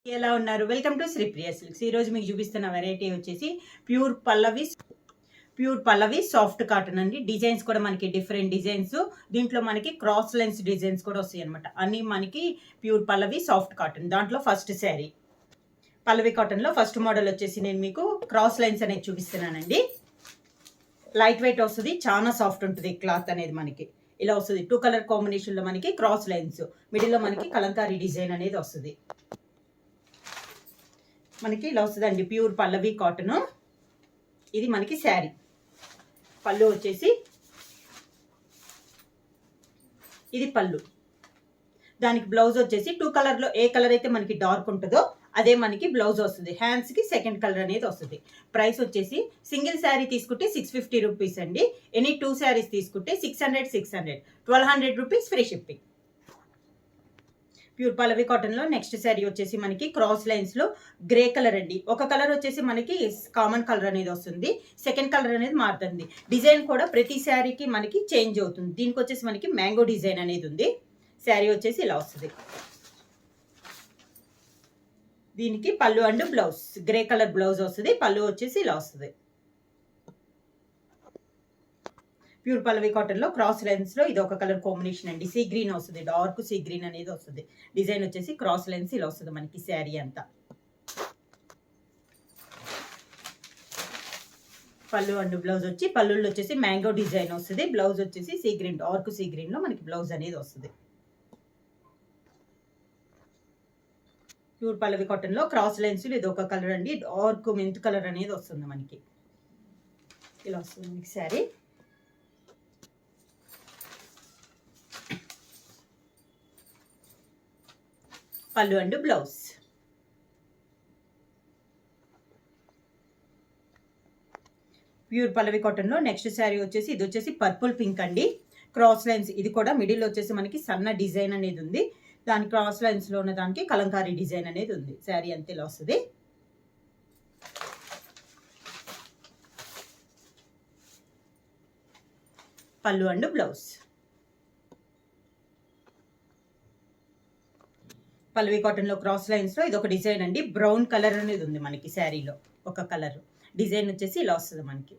ఎలా ఉన్నారు? Welcome to Sri Priya silks. ఈ రోజు మీకు చూపిస్తున్న వెరైటీ వచ్చేసి ప్యూర్ పల్లవి సాఫ్ట్ కాటన్ అండి. డిజైన్స్ కూడా మనకి డిఫరెంట్ డిజైన్స్, దీంట్లో మనకి క్రాస్ లైన్స్ డిజైన్స్ కూడా వస్తాయి అనమాట. అన్ని మనకి ప్యూర్ పల్లవి సాఫ్ట్ కాటన్. దాంట్లో ఫస్ట్ శారీ పల్లవి కాటన్ లో ఫస్ట్ మోడల్ వచ్చేసి నేను మీకు క్రాస్ లైన్స్ అనేది చూపిస్తున్నానండి. లైట్ వెయిట్ వస్తుంది, చాలా సాఫ్ట్ ఉంటుంది క్లాత్ అనేది. మనకి ఇలా వస్తుంది 2 కలర్ కాంబినేషన్ లో మనకి క్రాస్ లైన్స్, మిడిల్ లో మనకి కలంకారీ డిజైన్ అనేది వస్తుంది. మనకి ఇలా వస్తుందండి ప్యూర్ పల్లవి కాటన్. ఇది మనకి శారీ. పళ్ళు వచ్చేసి ఇది పళ్ళు. దానికి బ్లౌజ్ వచ్చేసి 2 కలర్లో ఏ కలర్ అయితే మనకి డార్క్ ఉంటుందో అదే మనకి బ్లౌజ్ వస్తుంది. హ్యాండ్స్కి సెకండ్ కలర్ అనేది వస్తుంది. ప్రైస్ వచ్చేసి సింగిల్ శారీ తీసుకుంటే 650 రూపీస్ అండి. ఎనీ 2 శారీస్ తీసుకుంటే 600 1200 రూపీస్ ఫ్రీ షిప్పింగ్. ప్యూర్ పల్లవి కాటన్ లో నెక్స్ట్ శారీ వచ్చేసి మనకి క్రాస్ లైన్స్ లో గ్రే కలర్ అండి. ఒక కలర్ వచ్చేసి మనకి కామన్ కలర్ అనేది వస్తుంది, సెకండ్ కలర్ అనేది మారుతుంది. డిజైన్ కూడా ప్రతి శారీకి మనకి చేంజ్ అవుతుంది. దీనికి వచ్చేసి మనకి మ్యాంగో డిజైన్ అనేది ఉంది. శారీ వచ్చేసి ఇలా వస్తుంది. దీనికి పళ్ళు and blouse grey colour blouse వస్తుంది. పళ్ళు వచ్చేసి ఇలా వస్తుంది. ప్యూర్ పల్లవి కాటన్ లో క్రాస్ లైన్స్ లో ఇది ఒక కలర్ కాంబినేషన్ అండి. సీ గ్రీన్ వస్తుంది, డార్క్ సీ గ్రీన్ అనేది వస్తుంది. డిజైన్ వచ్చేసి క్రాస్ లైన్స్ ఇలా వస్తుంది మనకి శారీ అంతా. పళ్ళు అండ్ బ్లౌజ్ వచ్చి పళ్ళుల్లో వచ్చేసి మ్యాంగో డిజైన్ వస్తుంది. బ్లౌజ్ వచ్చేసి sea green, dark sea green లో మనకి బ్లౌజ్ అనేది వస్తుంది. ప్యూర్ పల్లవి కాటన్ లో క్రాస్ లైన్స్ ఇది ఒక కలర్ అండి. డార్క్ మెంత్ కలర్ అనేది వస్తుంది మనకి. ఇలా వస్తుంది మనకి శారీ. పళ్ళు and blouse. Pure Pallavi cotton లో నెక్స్ట్ శారీ వచ్చేసి ఇది వచ్చేసి పర్పుల్ పింక్ అండి. క్రాస్ లైన్స్ ఇది కూడా మిడిల్ వచ్చేసి మనకి సన్న డిజైన్ అనేది ఉంది. దాని క్రాస్ లైన్స్ లో ఉన్న దానికి కలంకారీ డిజైన్ అనేది ఉంది. శారీ అంతే ఇలా వస్తుంది. పళ్ళు అండ్ బ్లౌజ్. పల్లవి కాటన్ లో క్రాస్ లైన్స్ లో ఇది ఒక డిజైన్ అండి. బ్రౌన్ కలర్ అనేది ఉంది మనకి శారీలో. ఒక కలర్ డిజైన్ వచ్చేసి ఇలా వస్తుంది మనకి.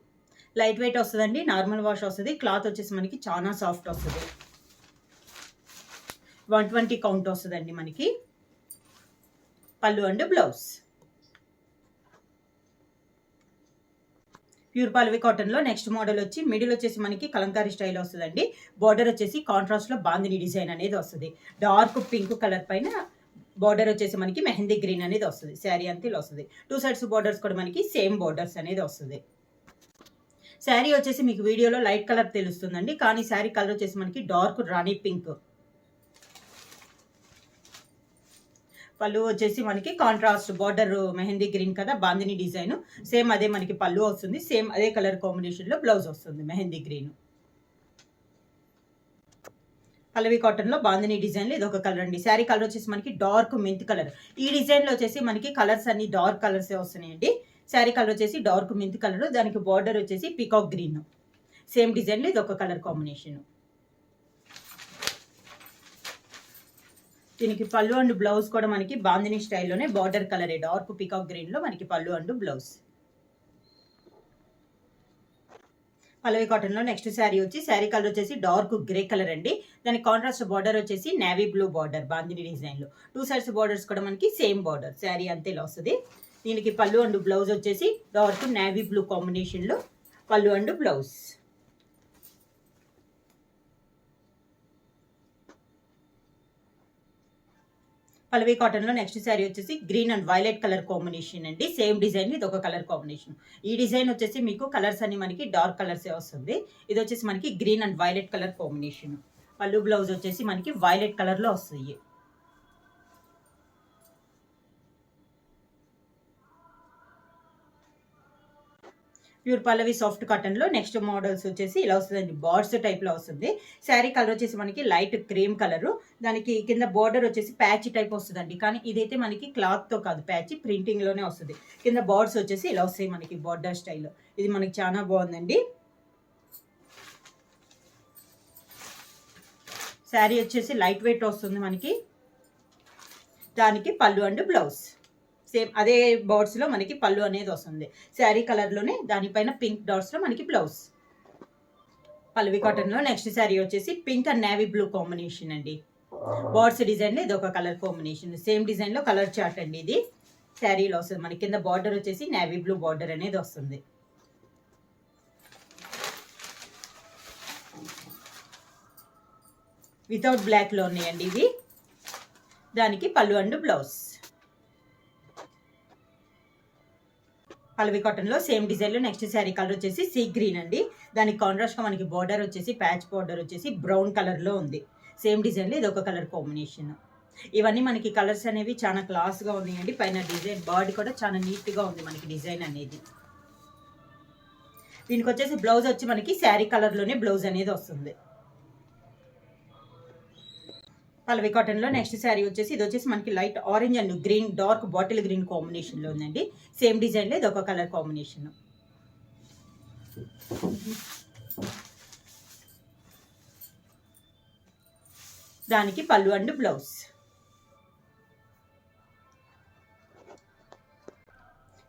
లైట్ వెయిట్ వస్తుందండి, నార్మల్ వాష్ వస్తుంది. క్లాత్ వచ్చేసి మనకి చాలా సాఫ్ట్ వస్తుంది. 120 కౌంట్ వస్తుందండి మనకి. Pallu and blouse. Pure Pallavi cotton లో నెక్స్ట్ మోడల్ వచ్చి మిడిల్ వచ్చేసి మనకి కలంకారీ స్టైల్ వస్తుందండి. బార్డర్ వచ్చేసి కాంట్రాస్ట్ లో బాందిని డిజైన్ అనేది వస్తుంది. డార్క్ పింక్ కలర్ పైన బార్డర్ వచ్చేసి మనకి మెహందీ గ్రీన్ అనేది వస్తుంది. శారీ అంతా ఇలా వస్తుంది. 2 సైడ్స్ బార్డర్స్ కూడా మనకి సేమ్ బార్డర్స్ అనేది వస్తుంది. శారీ వచ్చేసి మీకు వీడియోలో లైట్ కలర్ తెలుస్తుందండి, కానీ శారీ కలర్ వచ్చేసి మనకి డార్క్ రాణి పింక్. పళ్ళు వచ్చేసి మనకి కాంట్రాస్ట్ బార్డర్ మెహందీ గ్రీన్ కదా, బాందిని డిజైన్ సేమ్ అదే మనకి పళ్ళు వస్తుంది. సేమ్ అదే కలర్ కాంబినేషన్ లో బ్లౌజ్ వస్తుంది మెహందీ గ్రీన్. పల్లవి కాటన్ లో బాందిని డిజైన్ లో ఇది ఒక కలర్ అండి. శారీ కలర్ వచ్చేసి మనకి డార్క్ మెంత్ కలర్. ఈ డిజైన్ లో వచ్చేసి మనకి కలర్స్ అన్ని డార్క్ కలర్స్ వస్తున్నాయండి. శారీ కలర్ వచ్చేసి డార్క్ మెంత్ కలర్, దానికి బార్డర్ వచ్చేసి పీకాక్ గ్రీన్. సేమ్ డిజైన్ లో ఇది ఒక కలర్ కాంబినేషన్. దీనికి పళ్ళు అండ్ బ్లౌజ్ కూడా మనకి బాందిని స్టైల్లోనే బార్డర్ కలరే, డార్క్ పీకాక్ గ్రీన్ లో మనకి pallu and blouse. Pallavi cotton లో నెక్స్ట్ శారీ వచ్చి శారీ కలర్ వచ్చేసి డార్క్ గ్రే కలర్ అండి. దాని కాంట్రాస్ట్ బార్డర్ వచ్చేసి navy blue border bandhani design లో. 2 సైడ్స్ బార్డర్స్ కూడా మనకి సేమ్ బార్డర్. శారీ అంతే ఇలా వస్తుంది. దీనికి పళ్ళు అండ్ బ్లౌజ్ వచ్చేసి డార్క్ నేవీ బ్లూ కాంబినేషన్ లో పళ్ళు అండ్ బ్లౌజ్. పల్లవి కాటన్ లో నెక్స్ట్ శారీ వచ్చేసి green and violet colour combination అండి. సేమ్ డిజైన్ ఇది ఒక కలర్ కాంబినేషన్. ఈ డిజైన్ వచ్చేసి మీకు కలర్స్ అన్ని మనకి డార్క్ కలర్స్ వస్తుంది. ఇది వచ్చేసి మనకి green and violet colour combination. పళ్ళు బ్లౌజ్ వచ్చేసి మనకి వైలెట్ కలర్ లో వస్తుంది. ప్యూర్ పల్లవి సాఫ్ట్ కాటన్ లో నెక్స్ట్ మోడల్స్ వచ్చేసి ఇలా వస్తుందండి. బార్డ్స్ టైప్ లో వస్తుంది. శారీ కలర్ వచ్చేసి మనకి లైట్ క్రీమ్ కలర్. దానికి కింద బార్డర్ వచ్చేసి ప్యాచ్ టైప్ వస్తుందండి, కానీ ఇదైతే మనకి క్లాత్ తో కాదు, ప్యాచ్ ప్రింటింగ్ లోనే వస్తుంది. కింద బార్డ్స్ వచ్చేసి ఇలా వస్తాయి మనకి బార్డర్ స్టైల్. ఇది మనకి చాలా బాగుందండి. శారీ వచ్చేసి లైట్ వెయిట్ వస్తుంది మనకి. దానికి పళ్ళు అండ్ బ్లౌజ్ సేమ్ అదే బర్డ్స్లో మనకి పళ్ళు అనేది వస్తుంది. శారీ కలర్లోనే దానిపైన పింక్ డాట్స్లో మనకి బ్లౌజ్. పల్లవి కాటన్లో నెక్స్ట్ శారీ వచ్చేసి pink and navy blue combination అండి. బర్డ్స్ డిజైన్లో ఇది ఒక కలర్ కాంబినేషన్. సేమ్ డిజైన్లో కలర్ చార్ట్ అండి. ఇది శారీలో వస్తుంది మనకి. కింద బార్డర్ వచ్చేసి నేవీ బ్లూ బార్డర్ అనేది వస్తుంది. వితౌట్ బ్లాక్లో ఉన్నాయండి ఇవి. దానికి పళ్ళు అండ్ బ్లౌజ్. పల్లవి కాటన్లో సేమ్ డిజైన్లో నెక్స్ట్ శారీ కలర్ వచ్చేసి సీ గ్రీన్ అండి. దానికి కాంట్రాస్ట్గా మనకి బార్డర్ వచ్చేసి ప్యాచ్ బార్డర్ వచ్చేసి బ్రౌన్ కలర్లో ఉంది. సేమ్ డిజైన్లో ఇది ఒక కలర్ కాంబినేషన్. ఇవన్నీ మనకి కలర్స్ అనేవి చాలా క్లాస్గా ఉన్నాయండి. పైన డిజైన్ బాడీ కూడా చాలా నీట్గా ఉంది మనకి డిజైన్ అనేది. దీనికి వచ్చేసి బ్లౌజ్ వచ్చి మనకి శారీ కలర్లోనే బ్లౌజ్ అనేది వస్తుంది. పల్లవి కాటన్లో నెక్స్ట్ శారీ వచ్చేసి ఇది వచ్చేసి మనకి light orange and green dark bottle green కాంబినేషన్లో ఉందండి. సేమ్ డిజైన్లో ఇది ఒక కలర్ కాంబినేషన్. దానికి పళ్ళు అండ్ బ్లౌజ్.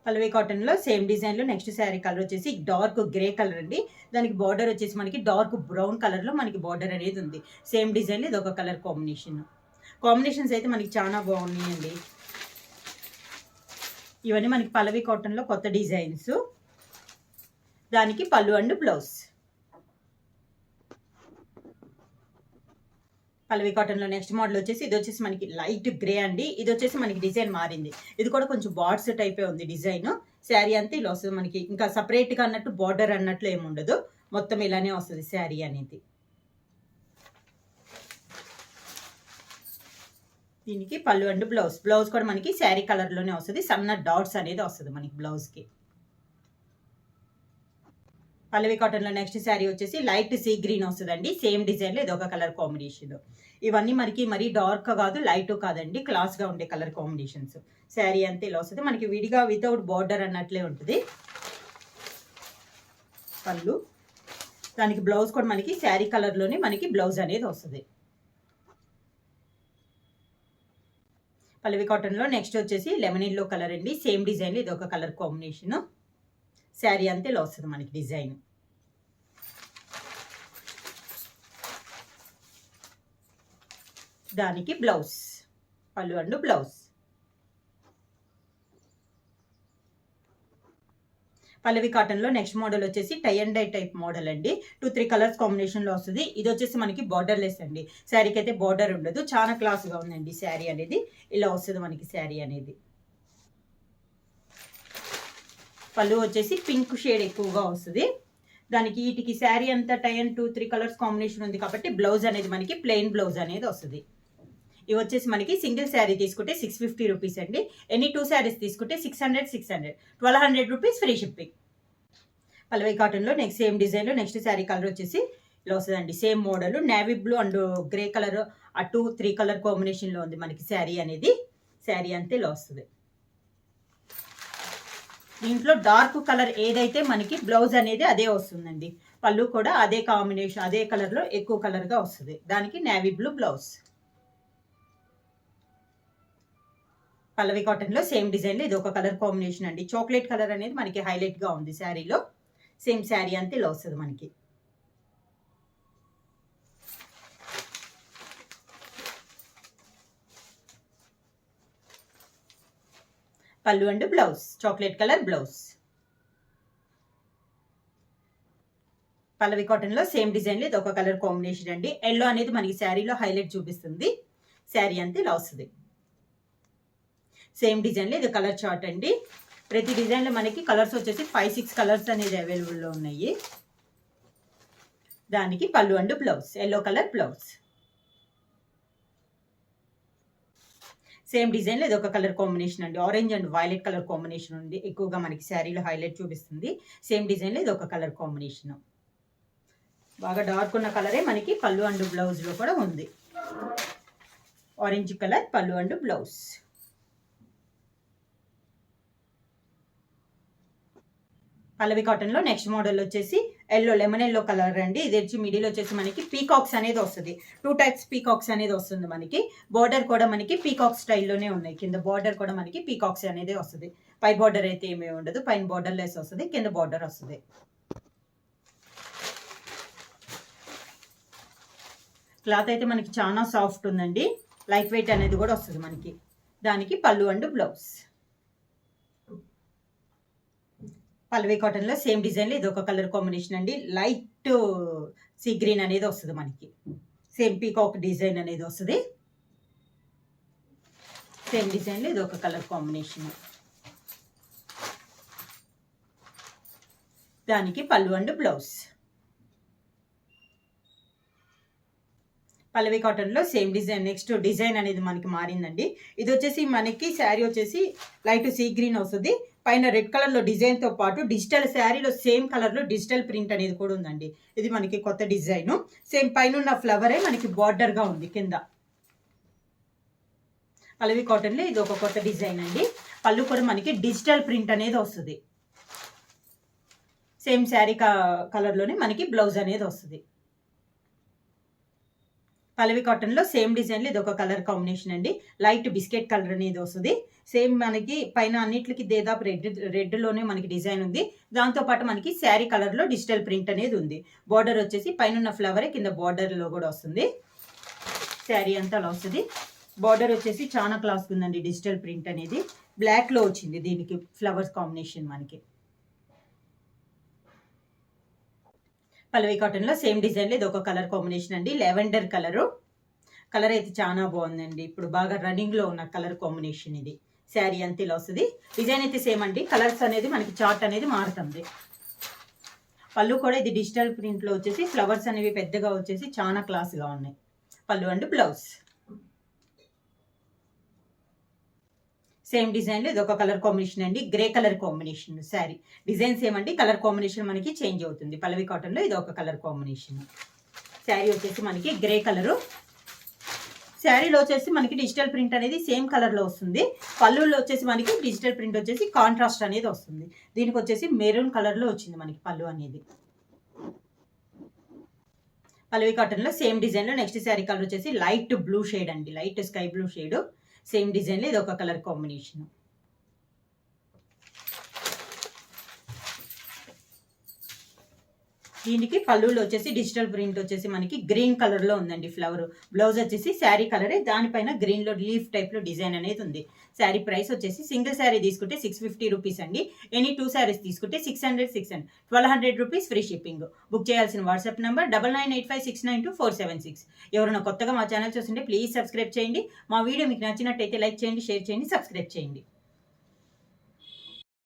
పల్లవి కాటన్లో సేమ్ డిజైన్లో నెక్స్ట్ శారీ కలర్ వచ్చేసి డార్క్ గ్రే కలర్ అండి. దానికి బార్డర్ వచ్చేసి మనకి డార్క్ బ్రౌన్ కలర్లో మనకి బార్డర్ అనేది ఉంది. సేమ్ డిజైన్లో ఇది ఒక కలర్ కాంబినేషన్. కాంబినేషన్స్ అయితే మనకి చాలా బాగున్నాయండి. ఇవన్నీ మనకి పల్లవి కాటన్లో కొత్త డిజైన్స్. దానికి పళ్ళు అండ్ బ్లౌజ్. పల్లవి కాటన్లో నెక్స్ట్ మోడల్ వచ్చేసి ఇది వచ్చేసి మనకి లైట్ గ్రే అండి. ఇది వచ్చేసి మనకి డిజైన్ మారింది. ఇది కూడా కొంచెం బార్డ్స్ టైపే ఉంది డిజైన్. శారీ అంతా ఇలా వస్తుంది మనకి. ఇంకా సపరేట్గా అన్నట్టు బార్డర్ అన్నట్లు ఏమి ఉండదు. మొత్తం ఇలానే వస్తుంది శారీ అనేది. దీనికి పళ్ళు అండ్ బ్లౌజ్. బ్లౌజ్ కూడా మనకి శారీ కలర్లోనే వస్తుంది. సన్న డాట్స్ అనేది వస్తుంది మనకి బ్లౌజ్కి. పల్లవి కాటన్లో నెక్స్ట్ శారీ వచ్చేసి లైట్ సీ గ్రీన్ వస్తుందండి. సేమ్ డిజైన్లో ఇది ఒక కలర్ కాంబినేషన్. ఇవన్నీ మనకి మరీ డార్క్ కాదు లైట్ కాదండి, క్లాస్గా ఉండే కలర్ కాంబినేషన్స్. శారీ అంతా ఇలా వస్తుంది మనకి. విడిగా వితౌట్ బార్డర్ అన్నట్లే ఉంటుంది పళ్ళు. దానికి బ్లౌజ్ కూడా మనకి శారీ కలర్లోనే మనకి బ్లౌజ్ అనేది వస్తుంది. పల్లవి కాటన్లో నెక్స్ట్ వచ్చేసి లెమన్ ఎల్లో కలర్ అండి. సేమ్ డిజైన్లో ఇది ఒక కలర్ కాంబినేషన్. శారీ అంతా ఇలా వస్తుంది మనకి డిజైన్. దానికి బ్లౌజ్, పళ్ళు అండ్ బ్లౌజ్. పల్లవి కాటన్లో నెక్స్ట్ మోడల్ వచ్చేసి tie and dye type model అండి. 2-3 కలర్స్ కాంబినేషన్లో వస్తుంది. ఇది వచ్చేసి మనకి బార్డర్ లెస్ అండి. శారీకి అయితే బార్డర్ ఉండదు. చాలా క్లాస్గా ఉందండి శారీ అనేది. ఇలా వస్తుంది మనకి శారీ అనేది. పళ్ళు వచ్చేసి పింక్ షేడ్ ఎక్కువగా వస్తుంది. దానికి వీటికి శారీ అంతా టై అండ్ 2-3 కలర్స్ కాంబినేషన్ ఉంది కాబట్టి బ్లౌజ్ అనేది మనకి ప్లెయిన్ బ్లౌజ్ అనేది వస్తుంది. ఇవి వచ్చేసి మనకి సింగిల్ శారీ తీసుకుంటే 650 రూపీస్ అండి. ఎనీ 2 శారీస్ తీసుకుంటే 600 1200 రూపీస్ ఫ్రీ షిప్పింగ్. పల్లవి కాటన్లో నెక్స్ట్ సేమ్ డిజైన్లో నెక్స్ట్ శారీ కలర్ వచ్చేసి ఇలా వస్తుందండి. Same model navy blue and grey colour ఆ 2-3 కలర్ కాంబినేషన్లో ఉంది మనకి శారీ అనేది. శారీ అంతే ఇలా వస్తుంది. దీంట్లో డార్క్ కలర్ ఏదైతే మనకి బ్లౌజ్ అనేది అదే వస్తుందండి. పళ్ళు కూడా అదే కాంబినేషన్ అదే కలర్లో ఎక్కువ కలర్గా వస్తుంది. దానికి నేవీ బ్లూ బ్లౌజ్. పల్లవి కాటన్లో సేమ్ డిజైన్లో ఇది ఒక కలర్ కాంబినేషన్ అండి. చాక్లెట్ కలర్ అనేది మనకి హైలైట్గా ఉంది శారీలో. సేమ్ శారీ అంతే ఇలా వస్తుంది మనకి. Pallu and blouse chocolate colour blouse. Pallavi కాటన్లో సేమ్ డిజైన్లో ఇది ఒక కలర్ కాంబినేషన్ అండి. ఎల్లో అనేది మనకి శారీలో హైలైట్ చూపిస్తుంది. శారీ అంతే ఇలా వస్తుంది. సేమ్ డిజైన్లో ఇది కలర్ చార్ట్ అండి. ప్రతి డిజైన్లో మనకి కలర్స్ వచ్చేసి 5-6 కలర్స్ అనేది అవైలబుల్లో ఉన్నాయి. దానికి పళ్ళు and blouse yellow colour blouse. Same డిజైన్లో ఇది ఒక కలర్ కాంబినేషన్ అండి. Orange and violet colour combination ఉంది. ఎక్కువగా మనకి శారీలో హైలైట్ చూపిస్తుంది. సేమ్ డిజైన్లో ఇది ఒక కలర్ కాంబినేషన్. బాగా డార్క్ ఉన్న కలరే మనకి పళ్ళు అండ్ బ్లౌజ్లో కూడా ఉంది. ఆరెంజ్ కలర్ పళ్ళు అండ్ బ్లౌజ్. పల్లవి కాటన్లో నెక్స్ట్ మోడల్ వచ్చేసి ఎల్లో, లెమన్ ఎల్లో కలర్ అండి. ఇది వచ్చి మిడిల్ వచ్చేసి మనకి పీకాక్స్ అనేది వస్తుంది. 2 టైప్స్ పీకాక్స్ అనేది వస్తుంది మనకి. బార్డర్ కూడా మనకి పీకాక్ స్టైల్లోనే ఉన్నాయి. కింద బార్డర్ కూడా మనకి పీకాక్స్ అనేది వస్తుంది. పై బార్డర్ అయితే ఏమీ ఉండదు, పైన బార్డర్ లెస్ వస్తుంది, కింద బార్డర్ వస్తుంది. క్లాత్ అయితే మనకి చాలా సాఫ్ట్ ఉందండి. లైట్ వెయిట్ అనేది కూడా వస్తుంది మనకి. దానికి పళ్ళు అండ్ బ్లౌజ్. పల్లవి కాటన్లో సేమ్ డిజైన్లో ఇది ఒక కలర్ కాంబినేషన్ అండి. లైట్ సీ గ్రీన్ అనేది వస్తుంది మనకి. సేమ్ పీకాక్ డిజైన్ అనేది వస్తుంది. సేమ్ డిజైన్లో ఇది ఒక కలర్ కాంబినేషన్. దానికి పళ్ళు అండ్ బ్లౌజ్. పల్లవి కాటన్లో సేమ్ డిజైన్. నెక్స్ట్ డిజైన్ అనేది మనకి మారిందండి. ఇది వచ్చేసి మనకి శారీ వచ్చేసి లైట్ సీ గ్రీన్ వస్తుంది. పైన రెడ్ కలర్లో డిజైన్తో పాటు డిజిటల్ శారీలో సేమ్ కలర్లో డిజిటల్ ప్రింట్ అనేది కూడా ఉందండి. ఇది మనకి కొత్త డిజైన్. సేమ్ పైన ఉన్న ఫ్లవరే మనకి బార్డర్గా ఉంది కింద. పల్లవి కాటన్లో ఇది ఒక కొత్త డిజైన్ అండి. పళ్ళు కూడా మనకి డిజిటల్ ప్రింట్ అనేది వస్తుంది. సేమ్ శారీ కలర్లోనే మనకి బ్లౌజ్ అనేది వస్తుంది. పల్లవి కాటన్లో సేమ్ డిజైన్లో ఇది ఒక కలర్ కాంబినేషన్ అండి. లైట్ బిస్కెట్ కలర్ అనేది వస్తుంది. సేమ్ మనకి పైన అన్నిటికి దేదాపు రెడ్లోనే మనకి డిజైన్ ఉంది. దాంతోపాటు మనకి శారీ కలర్లో డిజిటల్ ప్రింట్ అనేది ఉంది. బార్డర్ వచ్చేసి పైన ఉన్న ఫ్లవరే కింద బార్డర్లో కూడా వస్తుంది. శారీ అంతా అలా వస్తుంది. బార్డర్ వచ్చేసి చాలా క్లాస్ ఉందండి. డిజిటల్ ప్రింట్ అనేది బ్లాక్లో వచ్చింది. దీనికి ఫ్లవర్స్ కాంబినేషన్ మనకి. పల్లవి కాటన్లో సేమ్ డిజైన్లో ఇది ఒక కలర్ కాంబినేషన్ అండి. లెవెండర్ కలర్ అయితే చాలా బాగుందండి. ఇప్పుడు బాగా రన్నింగ్లో ఉన్న కలర్ కాంబినేషన్ ఇది. శారీ అంతా ఇలా వస్తుంది. డిజైన్ అయితే సేమ్ అండి. కలర్స్ అనేది మనకి చార్ట్ అనేది మారుతుంది. పళ్ళు కూడా ఇది డిజిటల్ ప్రింట్లో వచ్చేసి ఫ్లవర్స్ అనేవి పెద్దగా వచ్చేసి చాలా క్లాస్గా ఉన్నాయి. పళ్ళు అండ్ బ్లౌజ్. సేమ్ డిజైన్లో ఇది ఒక కలర్ కాంబినేషన్ అండి. Grey colour combination sari. Design same అండి, కలర్ కాంబినేషన్ మనకి చేంజ్ అవుతుంది. పల్లవి కాటన్లో ఇది ఒక కలర్ కాంబినేషన్. శారీ వచ్చేసి మనకి గ్రే కలరు. శారీలో వచ్చేసి మనకి డిజిటల్ ప్రింట్ అనేది సేమ్ కలర్లో వస్తుంది. పళ్ళులో వచ్చేసి మనకి డిజిటల్ ప్రింట్ వచ్చేసి కాంట్రాస్ట్ అనేది వస్తుంది. దీనికి వచ్చేసి మెరూన్ కలర్లో వచ్చింది మనకి పళ్ళు అనేది. పల్లవి కాటన్లో సేమ్ డిజైన్లో నెక్స్ట్ శారీ కలర్ వచ్చేసి లైట్ బ్లూ షేడ్ అండి. Light sky blue shade. Same డిజైన్లో ఇది ఒక కలర్ కాంబినేషన్. దీనికి పళ్ళులో వచ్చేసి డిజిటల్ ప్రింట్ వచ్చేసి మనకి గ్రీన్ కలర్లో ఉందండి ఫ్లవర్. బ్లౌజ్ వచ్చేసి శారీ కలరే, దానిపైన గ్రీన్లో లీఫ్ టైప్లో డిజైన్ అనేది ఉంది. శారీ ప్రైస్ వచ్చేసి సింగిల్ శారీ తీసుకుంటే 650 రూపీస్ అండి. ఎనీ 2 శారీస్ తీసుకుంటే 600 1200 రూపీస్ ఫ్రీ షిప్పింగ్. బుక్ చేయాల్సిన వాట్సాప్ నెంబర్ 9985692476. ఎవరైనా కొత్తగా మా ఛానల్ చూస్తుంటే ప్లీజ్ సబ్స్క్రైబ్ చేయండి. మా వీడియో మీకు నచ్చినట్టయితే లైక్ చేయండి, షేర్ చేయండి, సబ్స్క్రైబ్ చేయండి.